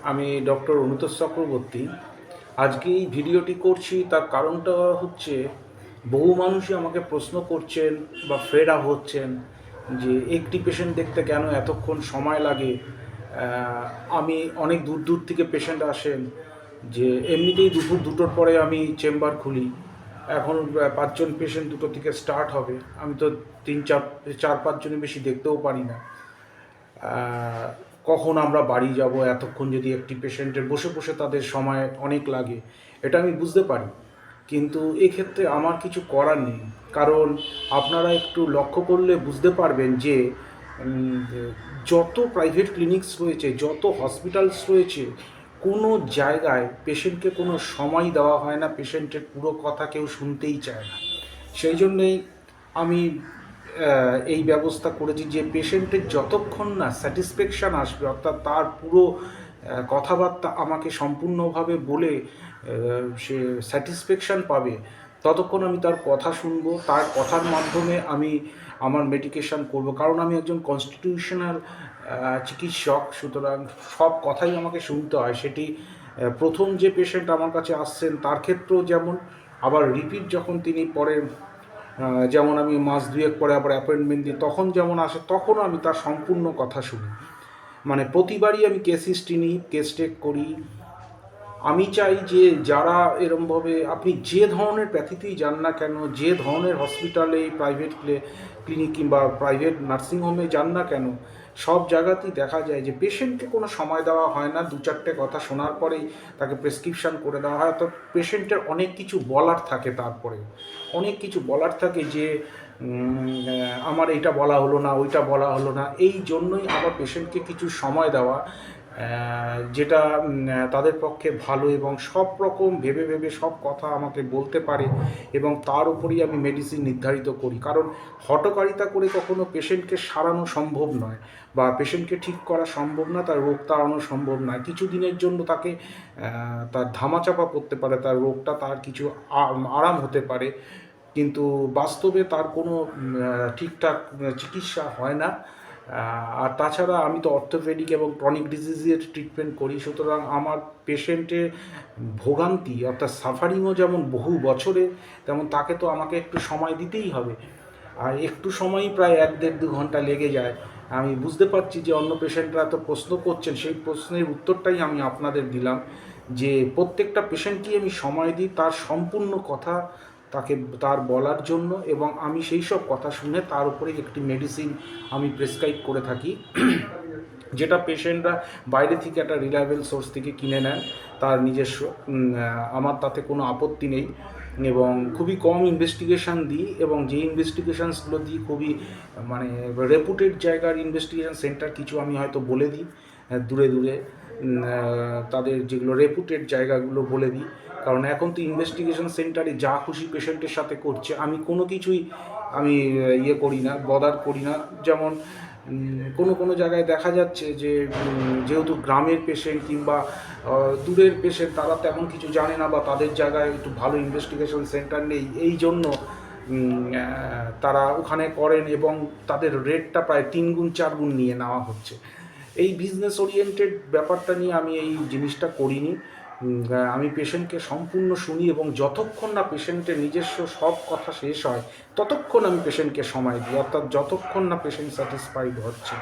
আমি ডক্টর অনুতোষ চক্রবর্তী। আজকে এই ভিডিওটি করছি, তার কারণটা হচ্ছে বহু মানুষই আমাকে প্রশ্ন করছেন বা ফেড আপ হচ্ছেন যে একটি পেশেন্ট দেখতে কেন এতক্ষণ সময় লাগে। আমি অনেক দূর দূর থেকে পেশেন্ট আসেন, যে এমনিতেই দুপুর দুটোর পরে আমি চেম্বার খুলি। এখন 5 জন পেশেন্ট দুটো থেকে স্টার্ট হবে, আমি তো 4-5 জনের বেশি দেখতেও পারি না। কখন আমরা বাড়ি যাব, এতক্ষণ যদি একটি পেশেন্টের বসে বসে তাদের সময় অনেক লাগে, এটা আমি বুঝতে পারি। কিন্তু এক্ষেত্রে আমার কিছু করার নেই, কারণ আপনারা একটু লক্ষ্য করলে বুঝতে পারবেন যে যত প্রাইভেট ক্লিনিক্স রয়েছে, যত হসপিটালস রয়েছে, কোনো জায়গায় পেশেন্টকে কোনো সময় দেওয়া হয় না, পেশেন্টের পুরো কথা কেউ শুনতেই চায় না। সেই জন্যেই আমি এই ব্যবস্থা করেছি যে পেশেন্টের যতক্ষণ না স্যাটিসফ্যাকশান আসবে, অর্থাৎ তার পুরো কথাবার্তা আমাকে সম্পূর্ণভাবে বলে সে স্যাটিসফ্যাকশান পাবে, ততক্ষণ আমি তার কথা শুনবো, তার কথার মাধ্যমে আমি আমার মেডিকেশান করব। কারণ আমি একজন কনস্টিটিউশনাল চিকিৎসক, সুতরাং সব কথাই আমাকে শুনতে হয়। সেটি প্রথম যে পেশেন্ট আমার কাছে আসছেন তার ক্ষেত্রেও যেমন, আবার রিপিট যখন তিনি পরে, যেমন আমি মাস দুয়েক পরে আবার অ্যাপয়েন্টমেন্ট দিই, তখন যেমন আসে তখনও আমি তার সম্পূর্ণ কথা শুনি। মানে প্রতিবারই আমি কেস হিস্ট্রি নিই, কেস টেক করি। আমি চাই যে যারা এরমভাবে, আপনি যে ধরনের প্যাথিতেই যান না কেন, যে ধরনের হসপিটালে, প্রাইভেট ক্লিনিক কিংবা প্রাইভেট নার্সিংহোমে যান না কেন, সব জায়গাতেই দেখা যায় যে পেশেন্টকে কোনো সময় দেওয়া হয় না। 2-4টে কথা শোনার পরেই তাকে প্রেসক্রিপশান করে দেওয়া হয়। তো পেশেন্টের অনেক কিছু বলার থাকে, তারপরে অনেক কিছু বলার থাকে যে আমার এইটা বলা হলো না, ওইটা বলা হলো না। এই জন্যই আবার পেশেন্টকে কিছু সময় দেওয়া, যেটা তাদের পক্ষে ভালো, এবং সব রকম ভেবে ভেবে সব কথা আমাকে বলতে পারে, এবং তার উপরেই আমি মেডিসিন নির্ধারিত করি। কারণ হঠকারিতা করে কখনো পেশেন্টকে সারানো সম্ভব নয়, বা পেশেন্টকে ঠিক করা সম্ভব না, তার রোগ তাড়ানো সম্ভব নয়। কিছু দিনের জন্য তাকে তার ধামাচাপা পড়তে পারে, তার রোগটা তার কিছু আরাম হতে পারে, কিন্তু বাস্তবে তার কোনো ঠিকঠাক চিকিৎসা হয় না। আর তাছাড়া আমি তো অর্থোপেডিক এবং ক্রনিক ডিজিজের ট্রিটমেন্ট করি, সুতরাং আমার পেশেন্টের ভোগান্তি অর্থাৎ সাফারিংও যেমন বহু বছরে, তেমন তাকে তো আমাকে একটু সময় দিতেই হবে। আর একটু সময়ই প্রায় 1-1.5-2 ঘন্টা লেগে যায়। আমি বুঝতে পারছি যে অন্য পেশেন্টরা এত প্রশ্ন করছেন, সেই প্রশ্নের উত্তরটাই আমি আপনাদের দিলাম, যে প্রত্যেকটা পেশেন্টকেই আমি সময় দিই তার সম্পূর্ণ কথা তাকে তার বলার জন্য, এবং আমি সেই সব কথা শুনে তার উপরে একটি মেডিসিন আমি প্রেসক্রাইব করে থাকি, যেটা পেশেন্টরা বাইরে থেকে একটা রিলায়েবল সোর্স থেকে কিনে নেন তার নিজস্ব। আমার তাতে কোনো আপত্তি নেই, এবং খুবই কম ইনভেস্টিগেশান দিই, এবং যে ইনভেস্টিগেশানসগুলো দিই খুবই মানে রেপুটেড জায়গার ইনভেস্টিগেশান সেন্টার কিছু আমি হয়তো বলে দিই, দূরে দূরে তাদের যেগুলো রেপুটেড জায়গাগুলো বলে দিই। কারণ এখন তো ইনভেস্টিগেশন সেন্টারে যা খুশি পেশেন্টের সাথে করছে, আমি কোনো কিছুই আমি ইয়ে করি না, বদার করি না। যেমন কোনো কোনো জায়গায় দেখা যাচ্ছে যে যেহেতু গ্রামের পেশেন্ট কিংবা দূরের পেশেন্ট, তারা তেমন কিছু জানে না, বা তাদের জায়গায় একটু ভালো ইনভেস্টিগেশন সেন্টার নেই, এই জন্য তারা ওখানে করেন, এবং তাদের রেটটা প্রায় 3 গুণ 4 গুণ নিয়ে নেওয়া হচ্ছে। এই বিজনেস ওরিয়েন্টেড ব্যাপারটা নিয়ে আমি এই জিনিসটা করিনি। আমি পেশেন্টকে সম্পূর্ণ শুনি, এবং যতক্ষণ না পেশেন্টের নিজস্ব সব কথা শেষ হয় ততক্ষণ আমি পেশেন্টকে সময় দিই, অর্থাৎ যতক্ষণ না পেশেন্ট স্যাটিসফাইড হচ্ছে।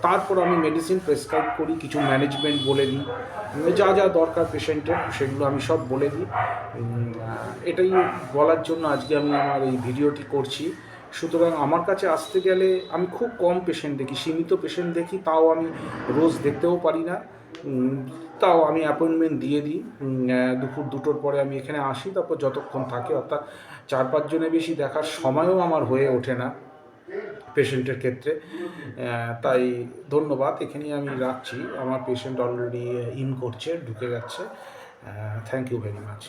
তারপর আমি মেডিসিন প্রেসক্রাইব করি, কিছু ম্যানেজমেন্ট বলে দিই, যা যা দরকার পেশেন্টের সেগুলো আমি সব বলে দিই। এটাই বলার জন্য আজকে আমি আমার এই ভিডিওটি করছি। সুতরাং আমার কাছে আসতে গেলে আমি খুব কম পেশেন্ট দেখি, সীমিত পেশেন্ট দেখি, তাও আমি রোজ দেখতেও পারি না। তাও আমি অ্যাপয়েন্টমেন্ট দিয়ে দিই, দুপুর দুটোর পরে আমি এখানে আসি, তারপর যতক্ষণ থাকে, অর্থাৎ 4-5 জনের বেশি দেখার সময়ও আমার হয়ে ওঠে না পেশেন্টের ক্ষেত্রে। তাই ধন্যবাদ, এখানেই আমি রাখছি। আমার পেশেন্ট অলরেডি ইন করছে, ঢুকে যাচ্ছে। Thank you very much.